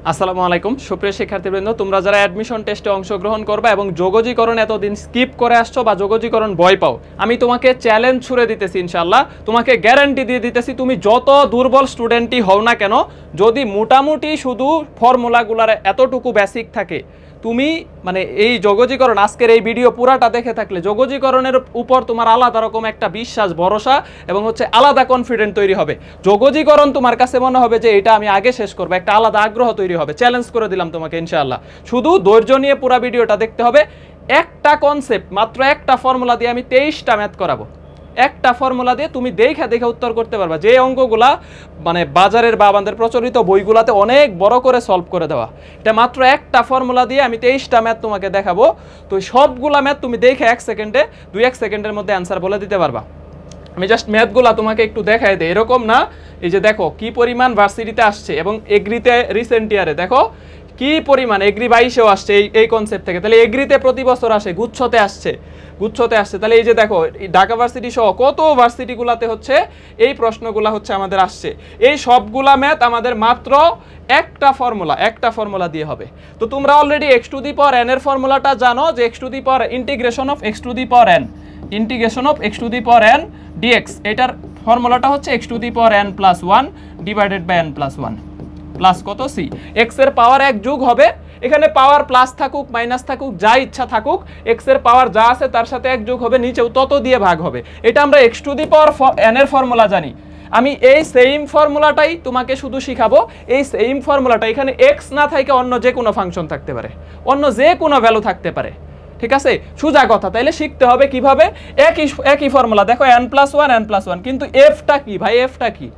আসসালামু আলাইকুম সুপ্রিয় শিক্ষার্থীবৃন্দ, তোমরা যারা অ্যাডমিশন টেস্টে অংশগ্রহণ করবে এবং যোগজীকরণ এতদিন স্কিপ করে আসছো বা যোগজীকরণ ভয় পাও, আমি তোমাকে চ্যালেঞ্জ ছুড়ে দিতেছি, ইনশাআল্লাহ তোমাকে গ্যারান্টি দিয়ে দিতেছি, তুমি যত দুর্বল স্টুডেন্টই হও না কেন, যদি মোটামুটি শুধু ফর্মুলাগুলার এতটুকু বেসিক থাকে, তুমি মানে এই যোগজীকরণ আজকের এই ভিডিও পুরাটা দেখে থাকলে যোগজীকরণের উপর তোমার আলাদা রকম একটা বিশ্বাস, ভরসা এবং হচ্ছে আলাদা কনফিডেন্ট তৈরি হবে। যোগজীকরণ তোমার কাছে মনে হবে যে এটা আমি আগে শেষ করবো, একটা আলাদা আগ্রহ তৈরি হবে। চ্যালেঞ্জ করে দিলাম তোমাকে ইনশাআল্লাহ। শুধু ধৈর্য নিয়ে পুরো ভিডিওটা দেখতে হবে। একটা কনসেপ্ট, মাত্র একটা ফর্মুলা দিয়ে আমি 23টা ম্যাথ করাবো। একটা ফর্মুলা দিয়ে তুমি দেখে দেখে উত্তর করতে পারবা, যে অঙ্কগুলা মানে বাজারের বা আমাদের প্রচলিত বইগুলাতে অনেক বড় করে সলভ করে দেওয়া। এটা মাত্র একটা ফর্মুলা দিয়ে আমি 23টা ম্যাথ তোমাকে দেখাবো। তো সবগুলা ম্যাথ তুমি দেখে 1 সেকেন্ডে 2-1 সেকেন্ডের মধ্যে অ্যান্সার বলে দিতে পারবা। আমি জাস্ট ম্যাথগুলা তোমাকে একটু দেখাই দেই, এরকম না। এই যে দেখো কি পরিমাণ ভার্সিটিতে আসছে এবং এগ্রিতে রিসেন্ট ইয়ারে দেখো কি পরিমাণ, এগ্রি 22-এও আসছে এই কনসেপ্ট থেকে। তাহলে এগ্রিতে প্রতি বছর আসে, গুচ্ছতে আসছে। তাহলে এই যে দেখো ঢাকা ভার্সিটি সহ কত ভার্সিটিগুলাতে হচ্ছে এই প্রশ্নগুলা হচ্ছে আমাদের আসছে। এই সবগুলা ম্যাথ আমাদের মাত্র একটা ফর্মুলা দিয়ে হবে। তো তোমরা already x to the power n এর ফর্মুলাটা জানো, যে x to the power integration of x to the power n dx, এটার ফর্মুলাটা হচ্ছে x to the power n plus 1 divided by n plus 1 plus কত c, x এর পাওয়ার 1 যোগ হবে। এখানে পাওয়ার প্লাস থাকুক মাইনাস থাকুক যা ইচ্ছা থাকুক, x এর পাওয়ার যা আছে তার সাথে 1 যোগ হবে, নিচেও তত দিয়ে ভাগ হবে। এটা আমরা x to the power n এর ফর্মুলা জানি। আমি এই সেম ফর্মুলাটাই তোমাকে শুধু শিখাবো। এই সেম ফর্মুলাটা এখানে x না থাকে অন্য যে কোনো ফাংশন থাকতে পারে, অন্য যে কোনো ভ্যালু থাকতে পারে, ঠিক আছে? সোজা কথা। তাইলে শিখতে হবে কিভাবে, একই ফর্মুলা। দেখো n+1 কিন্তু এফটা কি ভাই, এফটা কি?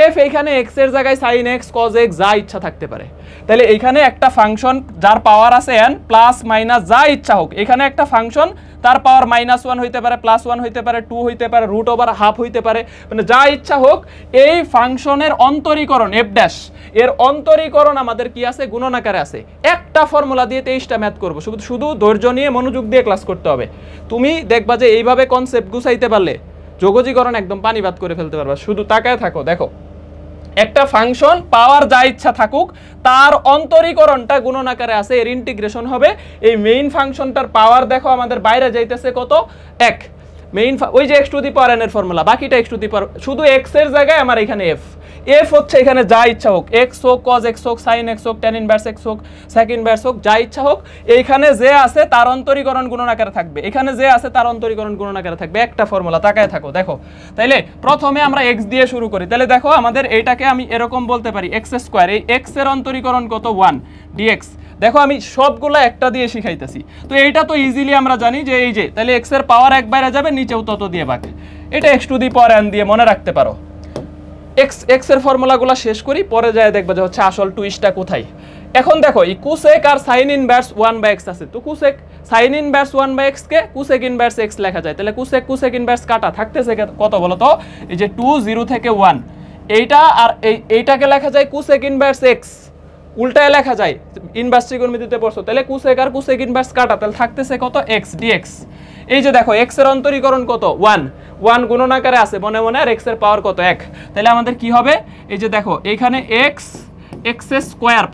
এফ এখানে x এর জায়গায় sin x cos x যা ইচ্ছা থাকতে পারে। তাহলে এখানে একটা ফাংশন যার পাওয়ার আছে n প্লাস মাইনাস যা ইচ্ছা হোক, এখানে একটা ফাংশন তার পাওয়ার -1 হইতে পারে, +1 হইতে পারে, 2 হইতে পারে, √½ হইতে পারে, মানে যা ইচ্ছা হোক। এই ফাংশনের অন্তরীকরণ f ড্যাশ, এর অন্তরীকরণ আমাদের কি আছে, গুণন আকারে আছে। একটা ফর্মুলা দিয়ে 23টা ম্যাথ করব। শুধু ধৈর্য নিয়ে মনোযোগ দিয়ে ক্লাস করতে হবে। তুমি দেখবা যে এইভাবে কনসেপ্ট গুছাইতে পারলে যোগজীকরণ একদম পানি ভাত করে ফেলতে পারবা। শুধু তাকায় থাকো, দেখো একটা ফাংশন পাওয়ার যা ইচ্ছা থাকুক, তার অন্তরীকরণটা গুণন আকারে আছে, এর ইন্টিগ্রেশন হবে। এই মেইন ফাংশনটার পাওয়ার দেখো আমাদের বাইরে যাইতেছে কত, 1। মেইন ওই যে x to the power n এর ফর্মুলা, বাকিটা x টু দি পাওয়ার, শুধু x এর জায়গায় আমার এখানে f হচ্ছে এখানে যা ইচ্ছা হোক, x হোক, cos x হোক, sin x হোক, tan ইনভার্স x হোক, sec ইনভার্স হোক, যা ইচ্ছা হোক, এইখানে যে আছে তার অন্তরীকরণ গুণন আকারে থাকবে, এখানে যে আছে তার অন্তরীকরণ গুণন আকারে থাকবে। একটা ফর্মুলা, তাকায় থাকো দেখো। তাইলে প্রথমে আমরা x দিয়ে শুরু করি। তাহলে দেখো আমাদের এইটাকে আমি এরকম বলতে পারি x², এই x এর অন্তরীকরণ কত, 1 dx। দেখো আমি সবগুলো একটা দিয়ে শিখাইতেছি। তো এইটা তো ইজিলি আমরা জানি যে এই যে, তাহলে x এর পাওয়ার 1 বাইরে যাবে, নিচেও তত দিয়ে ভাগ। এটা x to the power n দিয়ে মনে রাখতে পারো। x এর ফর্মুলাগুলো শেষ করি, পরে যায় দেখবা যে হচ্ছে আসল টুইস্টটা কোথায়। এখন দেখো এই কোসেক আর সাইন ইনভার্স 1/x আছে। তো কোসেক সাইন ইনভার্স 1/x কে কোসেক ইনভার্স x লেখা যায়। তাহলে কোসেক ইনভার্স কাটা থাকতেছে কত বলো তো, এই যে 2 0 থেকে 1, এইটা আর এইটাকে লেখা যায় কোসেক ইনভার্স x, উল্টায় লেখা যায়, ইনভার্স ত্রিকোণমিতিতে পড়ছো। তাহলে কোসেক আর কোসেক ইনভার্স কাটা, তাহলে থাকতেছে কত, x dx। এই যে দেখো x এর অন্তরীকরণ কত, 1 গুণন আকারে আছে মনে মনে, আর x এর পাওয়ার কত, 1। তাহলে আমাদের কি হবে, এই যে দেখো এখানে x²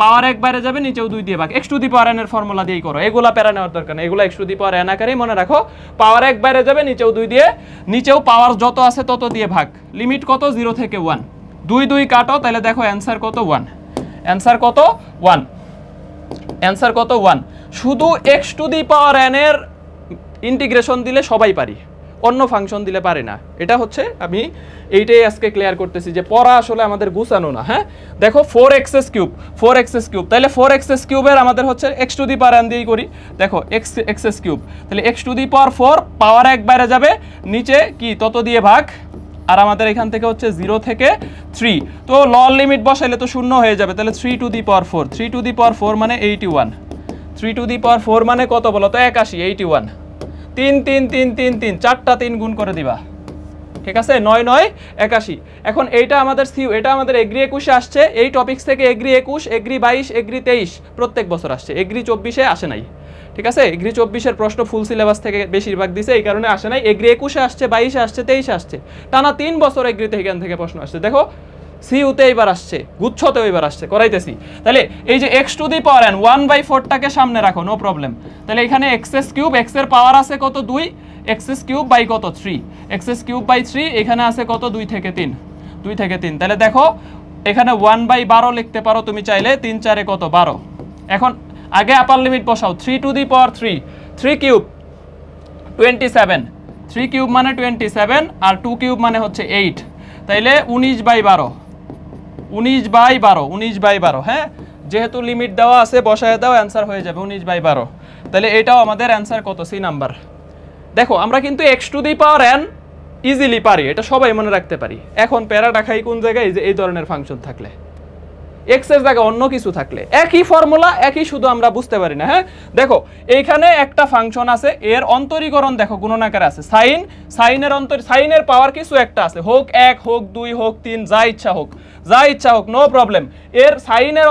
পাওয়ার 1 বাইরে যাবে, নিচেও 2 দিয়ে ভাগ। x to the power n এর ফর্মুলা দিয়েই করো, এগুলা প্যারা নেওয়ার দরকার নেই, এগুলা x to the power n আকারেই মনে রাখো। পাওয়ার 1 বাইরে যাবে, নিচেও 2 দিয়ে, নিচেও পাওয়ার যত আছে তত দিয়ে ভাগ। লিমিট কত, 0 থেকে 1, 2 কাটো, তাহলে দেখো অ্যান্সার কত, 1। অ্যান্সার কত, 1। শুধু x to the power n এর ইন্টিগ্রেশন দিলে সবাই পারি, অন্য ফাংশন দিলে পারি না। এটা হচ্ছে আমি এইটাই আজকে ক্লিয়ার করতেছি যে পড়া আসলে আমাদের গুছানো না। হ্যাঁ দেখো 4x³ তাহলে 4x³ এর আমাদের হচ্ছে x to the power n দিয়েই করি। দেখো x³ তাহলে x টু দি পাওয়ার 4, পাওয়ার 1 বাইরে যাবে, নিচে কি তত দিয়ে ভাগ, আর আমাদের এখান থেকে হচ্ছে 0 থেকে 3। তো লল লিমিট বসাইলে তো শূন্য হয়ে যাবে। তাহলে 3 to the power 4, 3 to the পাওয়ার 4 মানে 81, 3 টু দি পাওয়ার 4 মানে কত বলো তো, 81, 81। 3 চারটা 3 গুণ করে দিবা, ঠিক আছে, 9 9 81। এখন এইটা আমাদের এটা আমাদের এগ্রি 21-এ আসছে। এই টপিকস থেকে এগ্রি 21, এগ্রি 22, এগ্রি 23 প্রত্যেক বছর আসছে, এগ্রি 24-এ আসে নাই, ঠিক আছে? এগ্রি 24-এর প্রশ্ন ফুল সিলেবাস থেকে বেশিরভাগ দিছে, এই কারণে আসে নাই। এগ্রি 21-এ আসছে, 22-এ আসছে, 23-এ আসছে, টানা 3 বছর এগ্রিতে এখান থেকে প্রশ্ন আসছে। দেখো সিইউতে এইবার আসছে, গুচ্ছতেও এইবার আসছে, করাইতেছি। তাহলে এই যে x to the power n 1/4টাকে সামনে রাখো, নো প্রবলেম। তাহলে এখানে x কিউব, x এর পাওয়ার আছে কত 2, x কিউব বাই কত 3, x কিউব বাই 3, এখানে আছে কত 2 থেকে 3, 2 থেকে 3। তাহলে দেখো এখানে 1/12 লিখতে পারো তুমি চাইলে, 3 4 এ কত 12। এখন আগে আপার লিমিট বসাও, 3 to the power 3, 3 cube 27, 3 cube মানে 27 আর 2 কিউব মানে হচ্ছে 8, তাইলে 19/12, 19/12, 19/12। হ্যাঁ, যেহেতু লিমিট দেওয়া আছে বসায় দাও, অ্যান্সার হয়ে যাবে 19/12। তাহলে এটাও আমাদের অ্যান্সার কত, সি নাম্বার। দেখো আমরা কিন্তু x to the power n easily পারি, এটা সবাই মনে রাখতে পারি। এখন প্যারাটা খাই কোন জায়গায়, যে এই ধরনের ফাংশন থাকলে, x এর জায়গায় অন্য কিছু থাকলে একই ফর্মুলা, একই, শুধু আমরা বুঝতে পারি না। হ্যাঁ, দেখো এইখানে একটা ফাংশন আছে, এর অন্তরীকরণ দেখো গুণনাকারে আছে সাইন, সাইনের পাওয়ার কিছু একটা আছে, হোক 1 হোক 2 হোক 3, যা ইচ্ছা হোক, যা ইচ্ছা হোক, নো প্রবলেম। এর সাইনের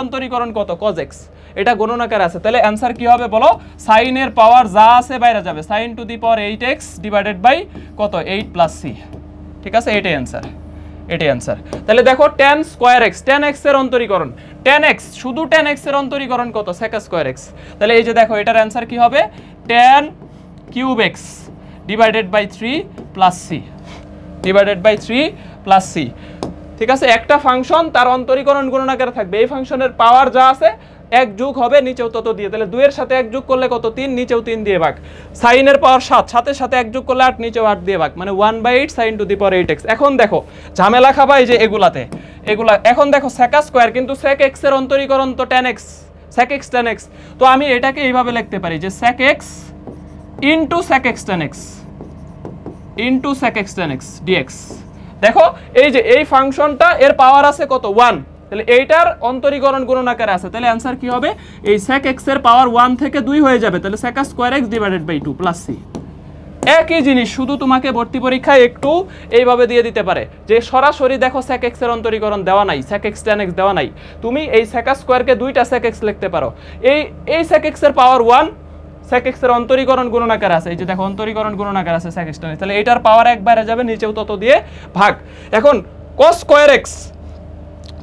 অন্তরীকরণ কত, cos x, এটা গুণনাকারে আছে। তাহলে অ্যান্সার কি হবে বলো, সাইনের পাওয়ার যা আছে বাইরে যাবে, sin to the power 8x divided by কত 8 প্লাস c। ঠিক আছে, এটাই অ্যান্সার, এটাই অ্যান্সার। তাহলে দেখো tan square x, tan x এর অন্তরীকরণ, tan x, শুধু tan x এর অন্তরীকরণ কত, sec স্কয়ার x। তাহলে এই যে দেখো এটার অ্যান্সার কি হবে, tan cube x divided by 3 plus c, divided by 3 plus c। ঠিক আছে, একটা ফাংশন তার অন্তরীকরণ গুণনাকারে থাকবে, এই ফাংশনের পাওয়ার যা আছে এক যোগ হবে, নিচেও তত দিয়ে, তাহলে 2 এর সাথে এক যোগ করলে কত 3, নিচেও 3 দিয়ে ভাগ। সাইনের পাওয়ার 7, সাথের সাথে এক যোগ করলে 8, নিচেও 8 দিয়ে ভাগ, মানে 1/8 sin to the power 8x। এখন দেখো ঝামেলা খাবা এই যে এগুলাতে, এগুলা এখন দেখো sec স্কয়ার, কিন্তু sec x এর অন্তরীকরণ তো tan x, sec x tan x। তো আমি এটাকে এইভাবে লিখতে পারি যে sec x into sec x tan x, into sec x tan x dx। দেখো এই যে এই ফাংশনটা এর পাওয়ার আছে কত 1, তাহলে এইটার অন্তরীকরণ গুণনাকারে আছে, তাহলে অ্যান্সার কি হবে, এই sec x এর পাওয়ার 1 থেকে 2 হয়ে যাবে, তাহলে sec square x divided by 2 plus c। একই জিনিস, শুধু তোমাকে ভর্তি পরীক্ষায় একটু এইভাবে দিয়ে দিতে পারে যে সরাসরি দেখো sec x এর অন্তরীকরণ দেওয়া নাই, sec x tan x দেওয়া নাই, তুমি এই sec স্কয়ারকে দুইটা sec x লিখতে পারো। এই sec x এর পাওয়ার 1, sec x এর অন্তরীকরণ গুণনাকারে আছে, এই যে দেখো অন্তরীকরণ গুণনাকারে আছে sec x tan x, তাহলে এটার পাওয়ার একবারে যাবে, নিচেও তত দিয়ে ভাগ। এখন cos square x,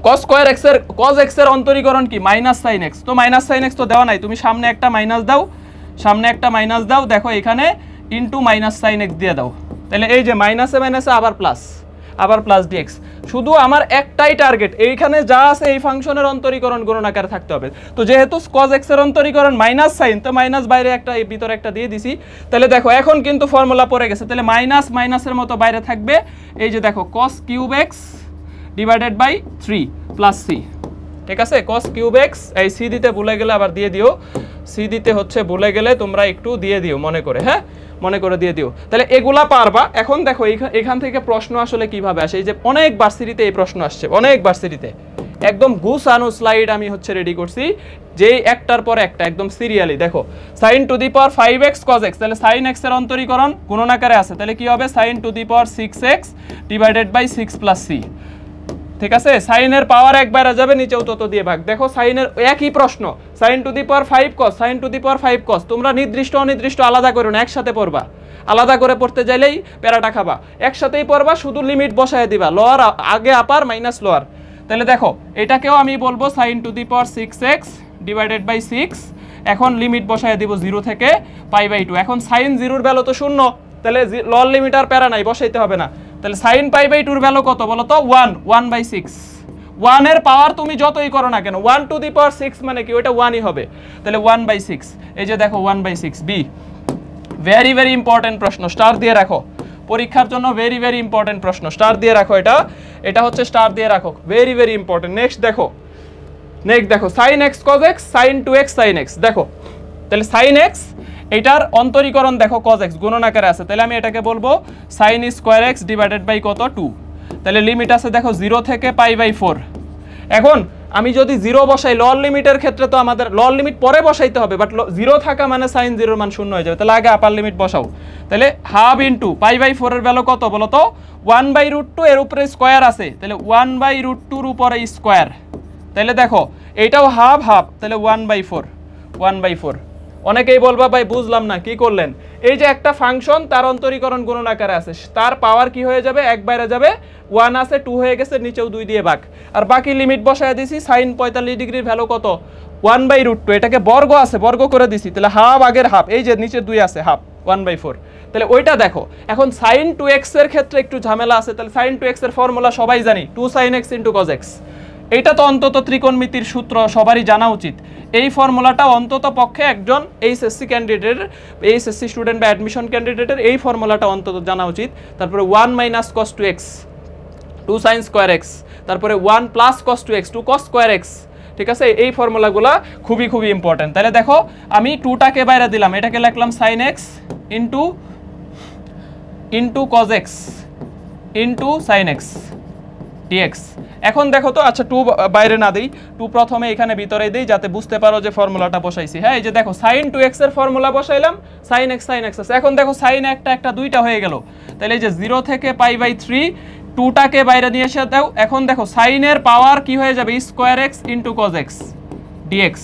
cos square x এর cos x এর অন্তরীকরণ কি, মাইনাস sin x। তো মাইনাস sin x তো দেওয়া নাই, তুমি সামনে একটা মাইনাস দাও, সামনে একটা মাইনাস দাও, দেখো এখানে ইনটু মাইনাস sin x দিয়ে দাও, তাহলে এই যে মাইনাসে মাইনাসে আবার প্লাস, আবার প্লাস dx। শুধু আমার একটাই টার্গেট, এইখানে যা আছে এই ফাংশনের অন্তরীকরণ গুণনাকারে থাকতে হবে। তো যেহেতু cos x এর অন্তরীকরণ মাইনাস sin, তো মাইনাস বাইরে একটা, এই ভিতরে একটা দিয়ে দিছি। তাহলে দেখো এখন কিন্তু ফর্মুলা পড়ে গেছে, তাহলে মাইনাস মাইনাসের মতো বাইরে থাকবে, এই যে দেখো cos cube x divided by 3 plus c। ঠিক আছে, cos কিউব x, এই c দিতে ভুলে গেলে আবার দিয়ে দিও, c দিতে হচ্ছে ভুলে গেলে তোমরা একটু দিয়ে দিও মনে করে, হ্যাঁ মনে করে দিয়ে দিও, তাহলে এগুলা পারবা। এখন দেখো এখান থেকে প্রশ্ন আসলে কিভাবে আসে, এই যে অনেক ভার্সিটিতে এই প্রশ্ন আসছে, অনেক ভার্সিটিতে একদম গুছানো স্লাইড আমি হচ্ছে রেডি করছি, যে একটার পর একটা একদম সিরিয়ালি। দেখো sin to the power 5x cos x, তাহলে sin x এর অন্তরীকরণ গুণনাকারে আছে, তাহলে কি হবে sin to the power 6x divided by 6 plus c। ঠিক আছে, সাইনের পাওয়ার একবার যাবে, নিচেও তত দিয়ে ভাগ। দেখো সাইনের একই প্রশ্ন, sin to the power 5 cos, sin to the power 5 cos, তোমরা নির্দিষ্ট অনির্দিষ্ট আলাদা করো না, একসাথে পড়বা, আলাদা করে পড়তে যাইলেই প্যারাটা খাবা, একসাথেই পড়বা, শুধু লিমিট বসায় দিবা, লোয়ার আগে আপার মাইনাস লোয়ার। তাহলে দেখো এটাকেও আমি বলবো sin to the power 6x divided by 6, এখন লিমিট বসায় দিব 0 থেকে π/2। এখন sin 0 ভ্যালু তো 0, তাহলে লোয়ার লিমিট আর প্যারা নাই, বসাইতে হবে না। তাহলে sin π/2 এর ভ্যালু কত বলো তো, 1/6। 1 এর পাওয়ার তুমি যতই করো না কেন, 1 টু দি পাওয়ার 6 মানে কি, ওটা 1ই হবে, তাহলে 1/6। এই যে দেখো 1/6 বি। ভেরি ভেরি ইম্পর্টেন্ট প্রশ্ন, স্টার দিয়ে রাখো, পরীক্ষার জন্য ভেরি ভেরি ইম্পর্টেন্ট প্রশ্ন, স্টার দিয়ে রাখো, এটা হচ্ছে স্টার দিয়ে রাখো, ভেরি ভেরি ইম্পর্টেন্ট। নেক্সট দেখো sin x cos x, sin 2x sin x। দেখো তাহলে sin x এটার অন্তরীকরণ দেখো cos x গুণনাকারে আছে, তাহলে আমি এটাকে বলবো sin square x divided by কত 2, তাহলে লিমিট আছে দেখো 0 থেকে π/4। এখন আমি যদি 0 বসাই, লোয়ার লিমিটের ক্ষেত্রে তো আমাদের লোয়ার লিমিট পরে বসাইতে হবে, বাট 0 থাকা মানে sin 0 এর মান 0 হয়ে যাবে, তাহলে আগে আপার লিমিট বসাও। তাহলে হাফ ইনটু π/4 এর ভ্যালু কত বলো তো, 1/√2, এর উপরে স্কয়ার আছে, তাহলে 1/√2 এর উপরে স্কয়ার, তাহলে দেখো এটাও হাফ হাফ, তাহলে 1/4, অনেকেই বলবা ভাই বুঝলাম না কি করলেন, এই যে একটা ফাংশন তার অন্তরীকরণ গুণন আকারে আছে, তার পাওয়ার কি হয়ে যাবে, এক বাইরে যাবে, 1 আছে 2 হয়ে গেছে, নিচেও 2 দিয়ে ভাগ, আর বাকি লিমিট বসায় দিছি sin 45 ডিগ্রির ভ্যালু কত 1/√2, এটাকে বর্গ আছে বর্গ করে দিছি, তাহলে হাফ আগের হাফ, এই যে নিচে 2 আছে হাফ 1/4, তাহলে ওইটা দেখো। এখন sin 2x এর ক্ষেত্রে একটু ঝামেলা আছে, তাহলে sin 2x এর ফর্মুলা সবাই জানি 2 sin x * cos x, এইটা তো অন্তত ত্রিকোণমিতির সূত্র সবারই জানা উচিত। এই ফর্মুলাটা অন্তত পক্ষে একজন এইচএসসি ক্যান্ডিডেটের, এইচএসসি স্টুডেন্ট বা অ্যাডমিশন ক্যান্ডিডেটের এই ফর্মুলাটা অন্তত জানা উচিত। তারপরে 1 - cos 2x 2 sin square x, তারপরে 1 + cos 2x 2 cos square x, ঠিক আছে, এই ফর্মুলাগুলো খুবই খুবই ইম্পর্টেন্ট। তাহলে দেখো আমি 2টাকে বাইরে দিলাম, এটাকে লিখলাম sin x into cos x into sin x dx। এখন দেখো তো, আচ্ছা 2 বাইরে না দেই, 2 প্রথমে এখানে ভিতরে দেই যাতে বুঝতে পারো যে ফর্মুলাটা বসাইছি। হ্যাঁ, এই যে দেখো sin 2x এর ফর্মুলা বসাইলাম, sin x আছে। এখন দেখো sin একটা দুইটা হয়ে গেল, তাহলে এই যে 0 থেকে π/3, 2টাকে বাইরে নিয়ে এসে দাও। এখন দেখো sin এর পাওয়ার কি হয়ে যাবে square x into cos x dx।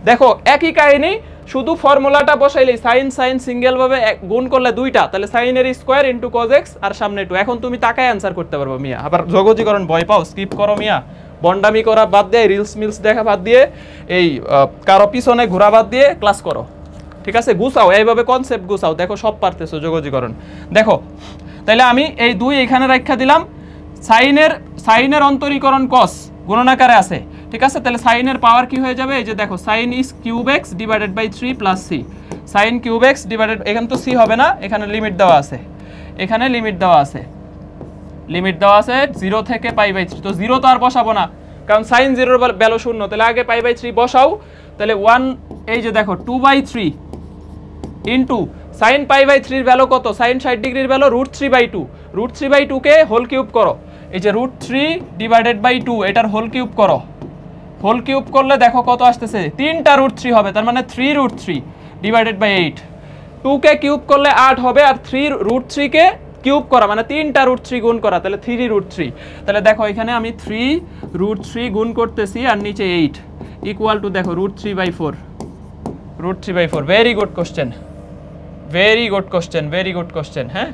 দেখো একই কাহিনী, শুধু ফর্মুলাটা বসাইলেই sin সিঙ্গেল ভাবে গুণ করলে 2টা, তাহলে sin এর স্কয়ার ইনটু cos x আর সামনে 2। এখন তুমি তাকায় অ্যানসার করতে পারবে মিয়া। আবার যোগজীকরণ ভয় পাও, স্কিপ করো মিয়া, বন্ডামি করা বাদ দিয়ে, রিলস মিলস দেখা বাদ দিয়ে, এই কারো পিছনে ঘোরা বাদ দিয়ে ক্লাস করো, ঠিক আছে, গুছাও, এইভাবে কনসেপ্ট গুছাও, দেখো সব পারতেছো যোগজীকরণ। দেখো তাহলে আমি এই 2 এখানে রাখা দিলাম, sin এর অন্তরীকরণ cos গুণনাকারে আছে, ঠিক আছে, তাহলে sin এর পাওয়ার কি হয়ে যাবে, এই যে দেখো sin ³ x / 3 + c, sin ³ x divided, এখানে তো c হবে না, এখানে লিমিট দেওয়া আছে, এখানে লিমিট দেওয়া আছে 0 থেকে π/3, তো 0 তো আর বসাবো না, কারণ sin 0 এর ভ্যালু 0, তাহলে আগে π/3 বসাও, তাহলে 1, এই যে দেখো 2/3 ইনটু sin π/3 এর ভ্যালু কত, sin 60 ডিগ্রির ভ্যালু √3/2, √3/2 কে হোল কিউব করো, এই যে √3 / 2 এটার হোল কিউব করো, হোল কিউব করলে দেখো কত আসতেছে, 3টা √3 হবে, তার মানে 3√3 / 8, 2 কে কিউব করলে 8 হবে, আর 3√3 কে কিউব করা মানে 3টা √3 গুণ করা, তাহলে 3√3, তাহলে দেখো এখানে আমি 3√3 গুণ করতেছি আর নিচে 8 ইকুয়াল টু দেখো √3/4, very good question, very good question. হ্যাঁ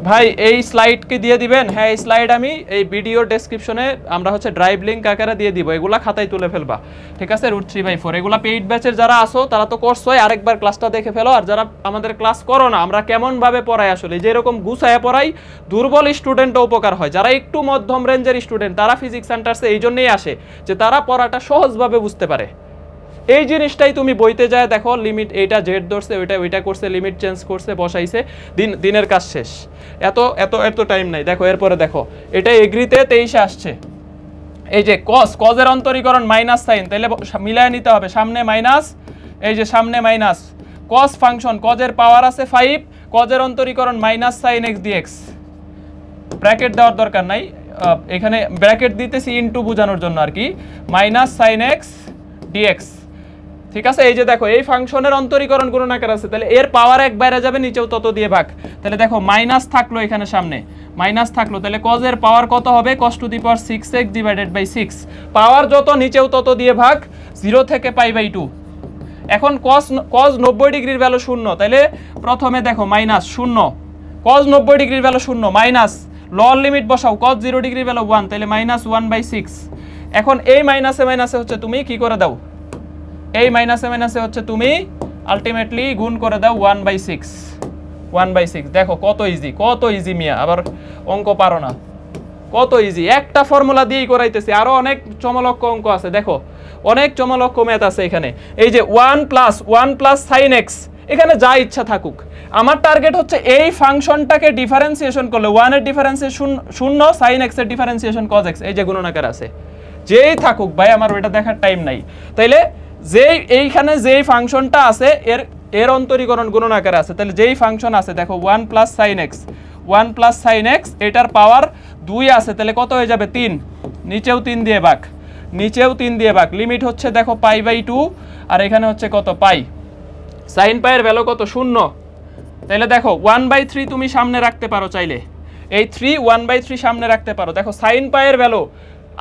ভাই, এই স্লাইড কি দিয়ে দিবেন? হ্যাঁ, এই স্লাইড আমি এই ভিডিও ডেসক্রিপশনে আমরা হচ্ছে ড্রাইভ লিংক আকারে দিয়ে দিব, এগুলা খাতায় তুলে ফেলবা, ঠিক আছে, √3/4, এগুলা পেইড ব্যাচের যারা আসো তারা তো করছোই, আরেকবার ক্লাসটা দেখে ফেলো, আর যারা আমাদের ক্লাস করো না, আমরা কেমন ভাবে পড়াই, আসলে যেরকম গুছায়া পড়াই, দুর্বল স্টুডেন্টও উপকার হয়, যারা একটু মধ্যম রেঞ্জের স্টুডেন্ট তারা ফিজিক্স সেন্টারসে এই জন্যই আসে যে তারা পড়াটা সহজভাবে বুঝতে পারে। এই জিনিসটাই তুমি বইতে যায় দেখো, লিমিট এইটা জেড ধরছে, ওইটা করছে, লিমিট চেঞ্জ করছে, বসাইছে, দিনের কাজ শেষ, এত টাইম নাই। দেখো এরপরে দেখো, এটা এগ্রিতে 23 আসছে, এই যে cos এর অন্তরীকরণ মাইনাস সাইন, তাহলে মিলায় নিতে হবে, সামনে মাইনাস, এই যে সামনে মাইনাস, cos ফাংশন, cos এর পাওয়ার আছে 5, cos এর অন্তরীকরণ minus sine x dx, bracket দেওয়ার দরকার নাই, এখানে ব্র্যাকেট দিতেছি ইনটু বোঝানোর জন্য আর কি, মাইনাস সাইন x dx, ঠিক আছে। এই যে দেখো এই ফাংশনের অন্তরীকরণ গুণনাকার আছে, তাহলে এর পাওয়ার এক বাইরে যাবে, নিচেও তত দিয়ে ভাগ, তাহলে দেখো মাইনাস থাকলো, এখানে সামনে মাইনাস থাকলো, তাহলে cos এর পাওয়ার কত হবে, cos to the power 6x / 6, পাওয়ার যত নিচেও তত দিয়ে ভাগ, 0 থেকে π/2। এখন cos 90 ডিগ্রির ভ্যালু 0, তাহলে প্রথমে দেখো মাইনাস 0, cos 90 ডিগ্রির ভ্যালু 0 মাইনাস, লোয়ার লিমিট বসাও, cos 0 ডিগ্রির ভ্যালু 1, তাহলে -1/6। এখন এই মাইনাসে হচ্ছে তুমি কি করে দাও, এই মাইনাসে হচ্ছে তুমি আলটিমেটলি গুণ করে দাও 1/6। দেখো কত ইজি মিয়া, আবার অঙ্ক পারো না, কত ইজি, একটা ফর্মুলা দিয়েই করাইতেছি, আরো অনেক চমলক্ষ অঙ্ক আছে, দেখো অনেক চমলক্ষ ম্যাথ আছে এখানে। এই যে 1 + sin x, এখানে যা ইচ্ছা থাকুক, আমার টার্গেট হচ্ছে এই ফাংশনটাকে ডিফারেন্সিয়েশন করলে 1 এর ডিফারেন্সিয়েশন 0, sin x এর ডিফারেন্সিয়েশন cos x, এই যে গুণনাকার আছে, যেই থাকুক ভাই, আমার ওটা দেখার টাইম নাই। তাইলে এইখানে যেই ফাংশনটা আছে এর অন্তরীকরণ গুণনাকারে আছে, তাহলে যেই ফাংশন আছে দেখো 1 + sin x, এটার পাওয়ার 2 আছে, তাহলে কত হয়ে যাবে 3, নিচেও 3 দিয়ে ভাগ, লিমিট হচ্ছে দেখো π/2, আর এখানে হচ্ছে কত π, sin π এর ভ্যালু কত 0, তাহলে দেখো 1/3 তুমি সামনে রাখতে পারো চাইলে, এই 1/3 সামনে রাখতে পারো, দেখো sin π এর ভ্যালু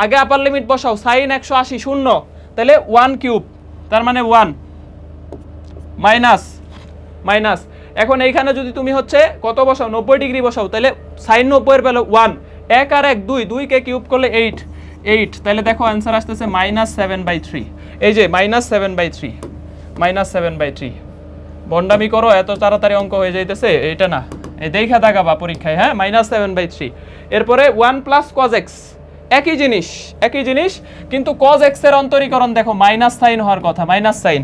আগে আপার লিমিট বসাও, sin 180 0, তাহলে 1 কিউব, তার মানে মাইনাস মাইনাস। এখন এইখানে যদি তুমি হচ্ছে কত বসাও 90 ডিগ্রি বসাও, তাহলে sin 90 এর ভ্যালু 1, 1 আর 1 2, 2 কে কিউব করলে 8, তাহলে দেখো आंसर আসতেছে -7/3। এই যে -7/3, -7/3। বন্ডামি করো, এত তাড়াতাড়ি অঙ্ক হয়ে যাইতেছে, এটা না, এই দেখা দাগাবা পরীক্ষায়, হ্যাঁ -7/3। এরপরে 1 + cos x, একই জিনিস কিন্তু cos x এর অন্তরীকরণ দেখো মাইনাস সাইন হওয়ার কথা, মাইনাস সাইন,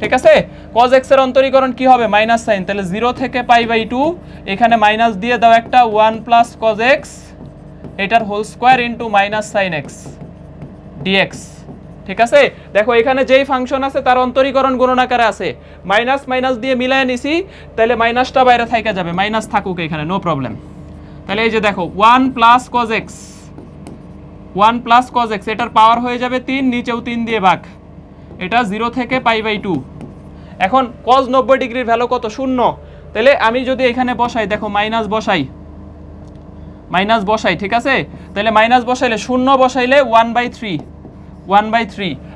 ঠিক আছে। cos x এর অন্তরীকরণ কি হবে? Minus sine. তাহলে 0 থেকে π/2, এখানে মাইনাস দিয়ে দাও একটা 1 + cos x এটার whole square into -sin x dx, ঠিক আছে। দেখো এখানে যেই ফাংশন আছে তার অন্তরীকরণ গুণনাকারে আছে, মাইনাস মাইনাস দিয়ে মিলায় নিছি, তাহলে মাইনাসটা বাইরে থাইকা যাবে, মাইনাস থাকুক এখানে, নো প্রবলেম। তাহলে এই যে দেখো 1 + cos x, 1 + cos x এটার পাওয়ার হয়ে যাবে 3, নিচেও 3 দিয়ে ভাগ, এটা 0 থেকে π/2। এখন cos 90 ডিগ্রির ভ্যালু কত? 0। তাহলে আমি যদি এখানে বসাই, দেখো মাইনাস বসাই, ঠিক আছে। তাহলে মাইনাস বসাইলে 0 বসাইলে 1/3,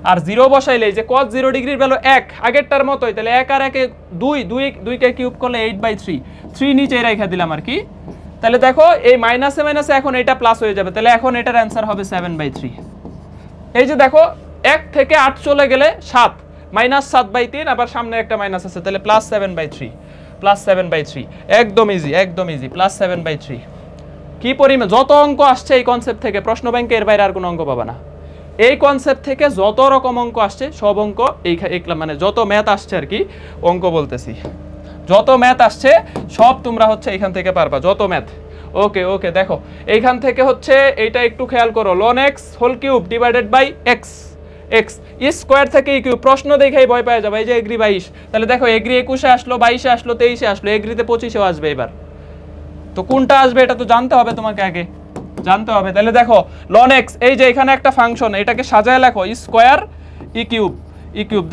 আর 0 বসাইলে যে cos 0 ডিগ্রির ভ্যালু 1, আগেরটার মতোই। তাহলে 1 আর 1 এ 2 কে কিউব করলে 8/3, 3 নিচে রেখে দিলাম আর কি। তাহলে দেখো এই মাইনাসে মাইনাসে এখন এটা প্লাস হয়ে যাবে, তাহলে এখন এটার অ্যান্সার হবে 7/3। এই যে দেখো 1 থেকে 8 চলে গেলে 7, -7/3, আবার সামনে একটা মাইনাস আছে, তাহলে +7/3, একদম ইজি +7/3। কি পরিমাণ যত অঙ্ক আসছে এই কনসেপ্ট থেকে, প্রশ্ন ব্যাংকে এর বাইরে আর কোনো অঙ্ক পাবা না। এই কনসেপ্ট থেকে যত রকম অঙ্ক আসছে সব অঙ্ক এই মানে যত ম্যাথ আসছে আর কি, অঙ্ক বলতেছি, যত ম্যাথ আসছে সব তোমরা হচ্ছে এখান থেকে পারবা, যত ম্যাথ। ওকে দেখো এইখান থেকে হচ্ছে এইটা একটু খেয়াল করো, ln x whole cube divided by x square থেকে ই কিউব। প্রশ্ন দেখেই ভয় পাওয়া যাবে। এই যে এগ্রি 22, তাহলে দেখো এগ্রি 21-এ আসলো, 22-এ আসলো, 23-এ আসলো, এগ্রিতে 25-এও আসবে। এবার তো কোনটা আসবে এটা তো জানতে হবে, তোমাকে আগে জানতে হবে। তাহলে দেখো ln x, এই যে এখানে একটা ফাংশন, এটাকে সাজায় লেখো স্কয়ার ই কিউব।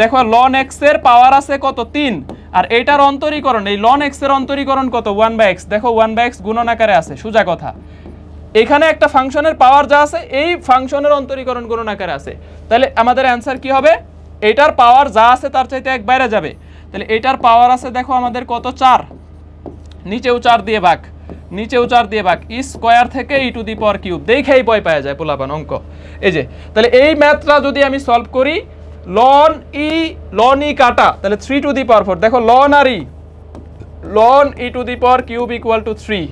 দেখো ln x এর পাওয়ার আছে কত? 3, আর এটার অন্তরীকরণ, এই ln x এর অন্তরীকরণ কত? 1/x। দেখো 1/x গুণন আকারে আছে, সোজা কথা। এখানে একটা ফাংশনের পাওয়ার যা আছে, এই ফাংশনের অন্তরীকরণ গুণন আকারে আছে। তাহলে আমাদের অ্যান্সার কি হবে? এটার পাওয়ার যা আছে তার চাইতে এক বাইরে যাবে। তাহলে এটার পাওয়ার আছে দেখো আমাদের কত? 4, নিচেও 4 দিয়ে ভাগ, ই স্কয়ার থেকে ই টু দি পাওয়ার কিউব। দেখেই ভয় পাওয়া যায় পোলাপান অঙ্ক। এই যে তাহলে এই ম্যাথটা যদি আমি সলভ করি, ln ই কাটা, তাহলে 3 টু দি পাওয়ার 4। দেখো ln E to the power cube equal to 3,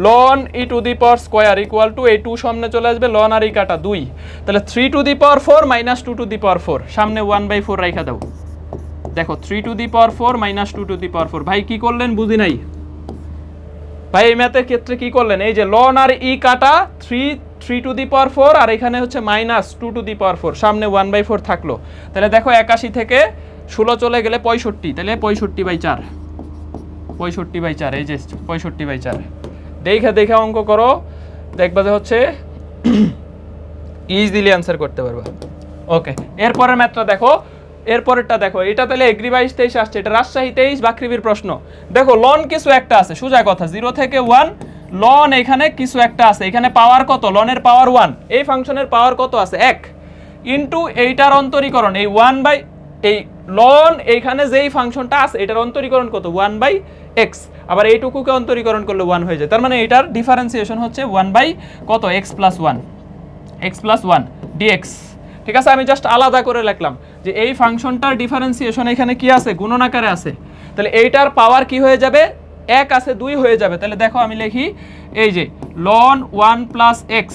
ln E to the power square equal to, এই 2 সামনে চলে আসবে, ln ই কাটা 2, তাহলে 3 to the power 4 - 2 to the পাওয়ার 4, সামনে 1/4 রাখা দাও। দেখো 3 to the power 4 - 2 to the পাওয়ার 4। ভাই কি করলেন বুঝি নাই ভাই, এই ম্যাথের ক্ষেত্রে কি করলেন? এই যে ln ই কাটা 3 টু দি পাওয়ার 4, আর এখানে হচ্ছে -2 টু দি পাওয়ার 4, সামনে 1/4 থাকলো। তাহলে দেখো 81 থেকে 16 চলে গেলে 65, তাহলে 65/4, এই যে 65/4। দেখে অঙ্ক করো, দেখবা যে হচ্ছে ইজিলি অ্যান্সার করতে পারবা। ওকে, এরপরের ম্যাথটা দেখো, এরপরেরটা দেখো, এটা তাহলে এগ্রি 22-23 আসছে, এটা রাজশাহী 23 বাকৃবির প্রশ্ন। দেখো ln কিছু একটা আছে, সোজা কথা, 0 থেকে 1 ln এখানে কিছু একটা আছে, এখানে পাওয়ার কত? ln এর পাওয়ার 1, এই ফাংশনের পাওয়ার কত আছে? 1, ইনটু এইটার অন্তরীকরণ, এই 1 এই ln এইখানে যেই ফাংশনটা আছে এটার অন্তরীকরণ কত? 1/x, আবার এইটুকুকে অন্তরীকরণ করলে 1 হয়ে যায়। তার মানে এটার ডিফারেন্সিয়েশন হচ্ছে 1/কত? x + 1 dx, ঠিক আছে। আমি জাস্ট আলাদা করে লিখলাম যে এই ফাংশনটার ডিফারেন্সিয়েশন এখানে কি আছে? গুণন আকারে আছে। তাহলে এইটার পাওয়ার কি হয়ে যাবে? 1 আছে, 2 হয়ে যাবে। তাহলে দেখো আমি লিখি, এই যে ln 1 + x,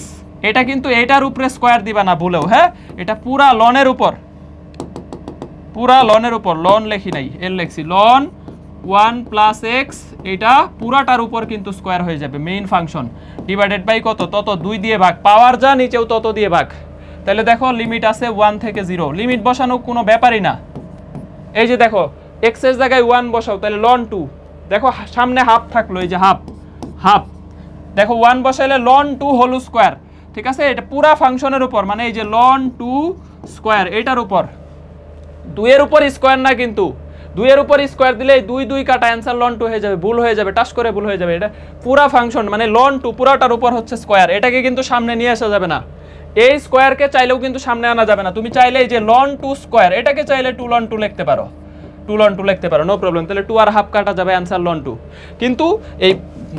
এটা কিন্তু এইটার উপরে স্কয়ার দিবা না ভুলেও, হ্যাঁ, এটা পুরা ln এর উপর, ln লেখি নাই, এর লিখছি ln 1 + x, এটা পুরাটার উপর কিন্তু স্কয়ার হয়ে যাবে, মেইন ফাংশন, ডিভাইডেড বাই কত? তত 2 দিয়ে ভাগ, পাওয়ার যা নিচেও তত দিয়ে ভাগ। তাহলে দেখো লিমিট আছে 1 থেকে 0, লিমিট বসানো কোনো ব্যাপারই না। এই যে দেখো x এর জায়গায় 1 বসাও, তাহলে ln 2, দেখো সামনে হাফ থাকলো, এই যে হাফ, দেখো 1 বসাইলে ln 2 হোল স্কয়ার, ঠিক আছে। এটা পুরা ফাংশনের উপর, মানে এই যে ln 2 স্কয়ার, এটার উপর, 2 এর উপর স্কয়ার না, কিন্তু 2 এর উপর স্কয়ার দিলে 2 কাটা, অ্যান্সার ln 2 হয়ে যাবে, ভুল হয়ে যাবে, টাচ করে ভুল হয়ে যাবে। এটা পুরা ফাংশন, মানে ln 2 পুরাটার উপর হচ্ছে স্কয়ার, এটাকে কিন্তু সামনে নিয়ে আসা যাবে না। এই স্কয়ারকে চাইলেও কিন্তু সামনে আনা যাবে না। তুমি চাইলে এই যে ln 2 স্কয়ার, এটাকে চাইলে 2 ln 2 লিখতে পারো, 2 ln 2 লিখতে পারো, নো প্রবলেম। তাহলে 2 আর হাফ কাটা যাবে, অ্যান্সার ln 2। কিন্তু এই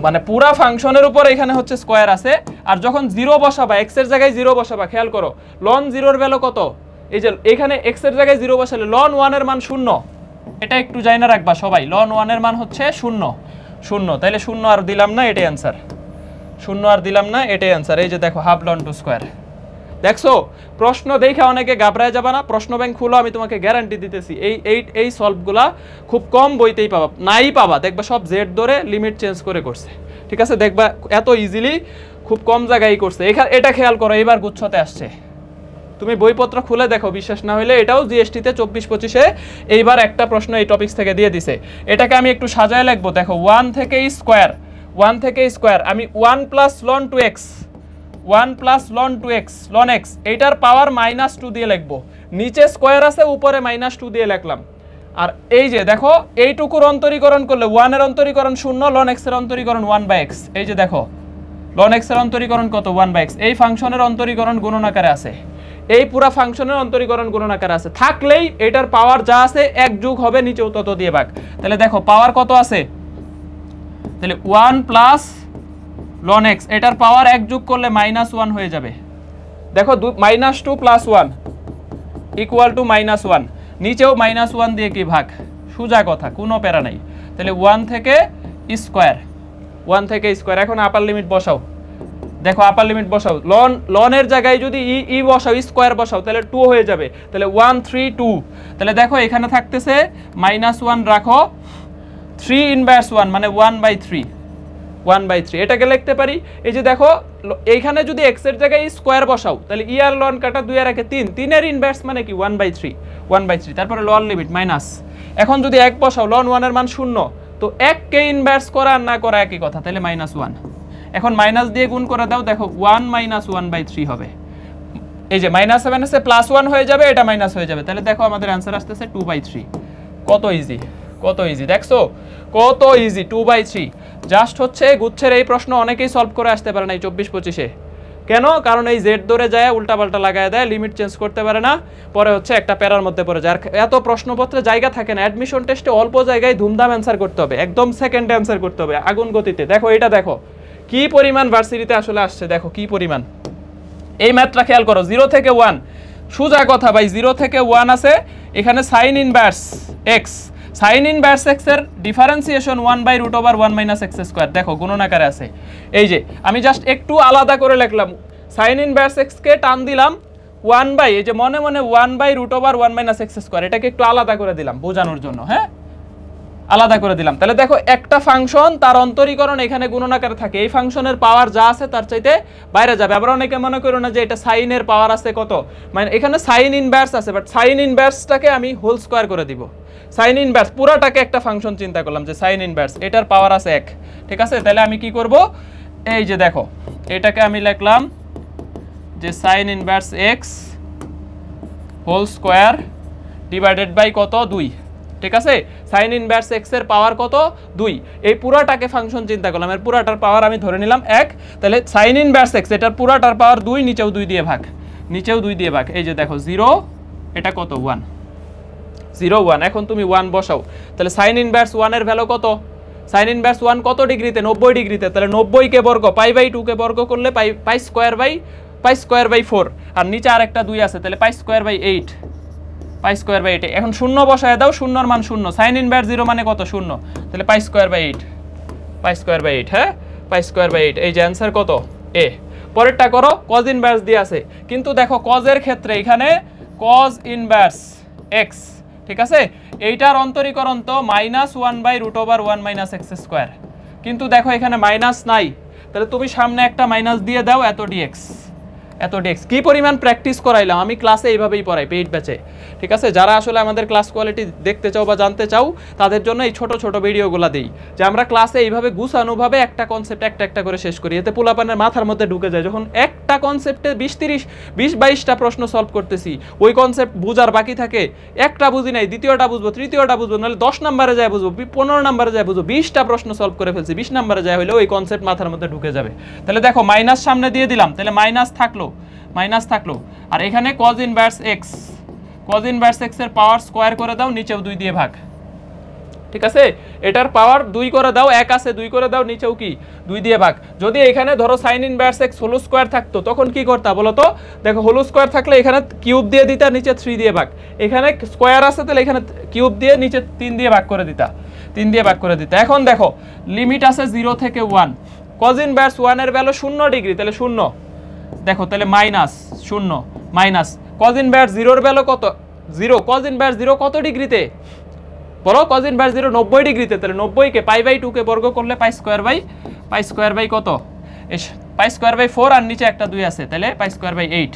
মানে পুরা ফাংশনের উপর এখানে হচ্ছে স্কয়ার আছে, আর যখন 0 বসাবা, x এর জায়গায় 0 বসাবা, খেয়াল করো ln 0 এর ভ্যালু কত, এই যে এখানে x এর জায়গায় 0 বসালে ln 1 এর মান 0, এটা একটু জানা রাখবা সবাই, ln 1 এর মান হচ্ছে 0 0, তাহলে 0 আর দিলাম না, এটাই অ্যান্সার, 0 আর দিলাম না, এটাই অ্যান্সার। এই যে দেখো হাফ ln 2 স্কয়ার। দেখছো প্রশ্ন দেখে অনেকে ঘাবড়ায় যাবে না, প্রশ্ন ব্যাংক খুলো, আমি তোমাকে গ্যারান্টি দিতেছি এই সলভগুলা খুব কম বইতেই পাবা, নাই পাবা, দেখবা সব জেড ধরে লিমিট চেঞ্জ করে করছে, ঠিক আছে, দেখবা এত ইজিলি খুব কম জায়গায় করছে। এটা খেয়াল করো, এবার গুচ্ছতে আসছে, তুমি বইপত্র খুলে দেখো, বিশ্বাস না হলে এটাও জিএসটিতে 24-25-এ এইবার একটা প্রশ্ন এই টপিকস থেকে দিয়ে দিছে। এটাকে আমি একটু সাজায় লিখবো, দেখো 1 থেকে স্কয়ার, 1 থেকে স্কয়ার, আমি 1 plus ln 2x, 1 plus ln 2x, ln x, এইটার পাওয়ার -2 দিয়ে লিখবো, নিচে স্কয়ার আছে, উপরে -2 দিয়ে লিখলাম। আর এই যে দেখো এইটুকুর অন্তরীকরণ করলে 1 এর অন্তরীকরণ 0, ln x এর অন্তরীকরণ 1/x, এই যে দেখো ln x এর অন্তরীকরণ কত, 1/x, এই ফাংশনের অন্তরীকরণ গুণন আকারে আছে, এই পুরা ফাংশনের অন্তরীকরণ গুণন আকারে আছে, থাকলেই এটার পাওয়ার যা আছে এক যোগ হবে, নিচেও তত দিয়ে ভাগ। তাহলে দেখো পাওয়ার কত আছে, তাহলে 1 প্লাস ln x, এটার পাওয়ার এক যোগ করলে -1 হয়ে যাবে। দেখো -2 প্লাস 1 ইকুয়াল টু -1, নিচেও -1 দিয়ে কি ভাগ, সোজা কথা, কোনো প্যারা নাই। তাহলে 1 থেকে স্কয়ার, 1 থেকে স্কয়ার, এখন আপার লিমিট বসাও, দেখো আপার লিমিট বসাও, ln এর জায়গায় যদি ই বসাও, স্কয়ার বসাও, তাহলে 2 হয়ে যাবে, তাহলে 1 3 2, তাহলে দেখো এখানে থাকতেছে -1 রাখো, 3 ইনভার্স 1 মানে 1/3, 1/3, এটাকে লিখতে পারি। এই যে দেখো এইখানে যদি x এর জায়গায় স্কয়ার বসাও, তাহলে ই আর ln কাটা 2 আর 1 3 এর ইনভার্স মানে কি 1/3, 1/3, তারপরে ln লিমিট মাইনাস, এখন যদি 1 বসাও, ln 1 এর মান 0, তো 1 কে ইনভার্স করা আর না করা একই কথা, তাহলে -1, এখন মাইনাস দিয়ে গুণ করে দাও, দেখো 1 - 1/3 হবে, এই যে -7 আছে +1 হয়ে যাবে, এটা মাইনাস হয়ে যাবে, তাহলে দেখো আমাদের অ্যান্সার আসতেছে 2/3। কত ইজি, কত ইজি, দেখছো কত ইজি, 2/3। জাস্ট হচ্ছে গুচ্ছের এই প্রশ্ন অনেকেই সলভ করে আসতে পারে না এই 24-25-এ, কেন, কারণ এই জেড ধরে যায়, উল্টাপাল্টা লাগায় দেয়, লিমিট চেঞ্জ করতে পারে না, পরে হচ্ছে একটা প্যারার মধ্যে পড়ে যায়, আর এত প্রশ্নপত্রে জায়গা থাকে না, অ্যাডমিশন টেস্টে অল্প জায়গায় ধুমধাম অ্যান্সার করতে হবে, একদম সেকেন্ডে অ্যান্সার করতে হবে আগুন গতিতে। দেখো এটা দেখো কি পরিমাণ ভার্সিটিতে আসলে আসছে, দেখো কি পরিমাণ, এই ম্যাথটা খেয়াল করো, 0 থেকে 1, সোজা কথা ভাই, 0 থেকে 1 আছে, এখানে sign inverse x, sign inverse x এর ডিফারেন্সিয়েশন 1/√1 - x², দেখো গুণন আকারে আছে, এই যে আমি জাস্ট একটু আলাদা করে লিখলাম, সাইন ইনভার্স x কে টান দিলাম 1 এই যে মনে মনে 1/√1 - x², এটাকে একটু আলাদা করে দিলাম বোঝানোর জন্য, হ্যাঁ আলাদা করে দিলাম। তাহলে দেখো একটা ফাংশন তার অন্তরীকরণ এখানে গুণন আকারে থাকে, এই ফাংশনের পাওয়ার যা আছে তার চাইতে বাইরে যাবে। আবার অনেকে মনে করো না যে এটা সাইনের পাওয়ার আছে কত, মানে এখানে সাইন ইনভার্স আছে, বাট সাইন ইনভার্সটাকে আমি হোল স্কয়ার করে দিব, সাইন ইনভার্স পুরাটাকে একটা ফাংশন চিন্তা করলাম যে সাইন ইনভার্স, এটার পাওয়ার আছে 1, ঠিক আছে, তাহলে আমি কি করব, এই যে দেখো এটাকে আমি লিখলাম যে sine inverse x whole square divided by কত, 2, ঠিক আছে, সাইন ইনভার্স x এর পাওয়ার কত, 2, এই পুরাটাকে ফাংশন চিন্তা করলাম, এর পুরাটার পাওয়ার আমি ধরে নিলাম 1, তাহলে সাইন ইনভার্স x এটার পুরাটার পাওয়ার 2, নিচেও 2 দিয়ে ভাগ, নিচেও 2 দিয়ে ভাগ, এই যে দেখো 0, এটা কত 1, 0 1, এখন তুমি 1 বসাও, তাহলে সাইন ইনভার্স 1 এর ভ্যালু কত, সাইন ইনভার্স 1 কত ডিগ্রিতে, 90 ডিগ্রিতে, তাহলে 90 কে বর্গ π/2 কে বর্গ করলে π² 4, আর নিচে আরেকটা 2 আছে, তাহলে π² 8, এখন 0 বসায় দাও, 0 এর মান 0, সাইন ইনভার্স 0 মানে কত 0, তাহলে π² 8, হ্যাঁ π² 8, এই যে অ্যান্সার কত a। পরেরটা করো, cos ইনভার্স দিয়ে আছে, কিন্তু দেখো cos এর ক্ষেত্রে এখানে cos ইনভার্স x, ঠিক আছে, এইটার অন্তরীকরণ তো -1/√1 - x², কিন্তু দেখো এখানে মাইনাস নাই, তাহলে তুমি সামনে একটা মাইনাস দিয়ে দাও, এত dx, এত dx, কি পরিমাণ প্র্যাকটিস করাইলাম আমি ক্লাসে, এইভাবেই পড়াই পেইড ব্যাচে, ঠিক আছে, যারা আসলে আমাদের ক্লাস কোয়ালিটি দেখতে চাও বা জানতে চাও তাদের জন্য এই ছোট ছোট ভিডিওগুলো দিই, যে আমরা ক্লাসে এইভাবে গুছানোভাবে একটা কনসেপ্ট একটা একটা করে শেষ করি, এতে পোলাপানের মাথার মধ্যে ঢুকে যায়, যখন একটা কনসেপ্টে 20-22টা প্রশ্ন সলভ করতেছি, ওই কনসেপ্ট বুঝার বাকি থাকে, একটা বুঝি নাই, দ্বিতীয়টা বুঝবো, তৃতীয়টা বুঝবো, নাহলে 10 নম্বরে যায় বুঝবো, 15 নম্বরে যায় বুঝবো, 20টা প্রশ্ন সলভ করে ফেলছি, 20 নম্বরে যায় হলে ওই কনসেপ্ট মাথার মধ্যে ঢুকে যাবে। তাহলে দেখো মাইনাস সামনে দিয়ে দিলাম, তাহলে মাইনাস থাকলো, আর এখানে cos inverse x, cos inverse x এর পাওয়ার স্কয়ার করে দাও, নিচেও 2 দিয়ে ভাগ, ঠিক আছে, এটার পাওয়ার 2 করে দাও, 1 আছে 2 করে দাও, নিচেও কি 2 দিয়ে ভাগ। যদি এখানে ধরো sin inverse x whole square থাকতো তখন কি করতা বলো তো? দেখো হোল স্কয়ার থাকলে এখানে কিউব দিয়ে দিতা, নিচে 3 দিয়ে ভাগ। এখানে স্কয়ার আছে তাহলে এখানে কিউব দিয়ে নিচে 3 দিয়ে ভাগ করে দিতা, 3 দিয়ে ভাগ করে দিতা। এখন দেখো লিমিট আছে 0 থেকে 1, cos ইনভার্স 1 এর ভ্যালু 0 ডিগ্রি, তাহলে 0। দেখো তাহলে মাইনাস 0 মাইনাস cos ইনভার্স 0 এর ভ্যালু কত? 0। cos ইনভার্স 0 কত ডিগ্রিতে বলো? cos ইনভার্স 0 90 ডিগ্রিতে। তাহলে 90 কে পাই বাই 2 কে বর্গ করলে পাই স্কয়ার বাই কত? পাই স্কয়ার বাই 4 আর নিচে একটা 2 আছে, তাহলে pi square by 8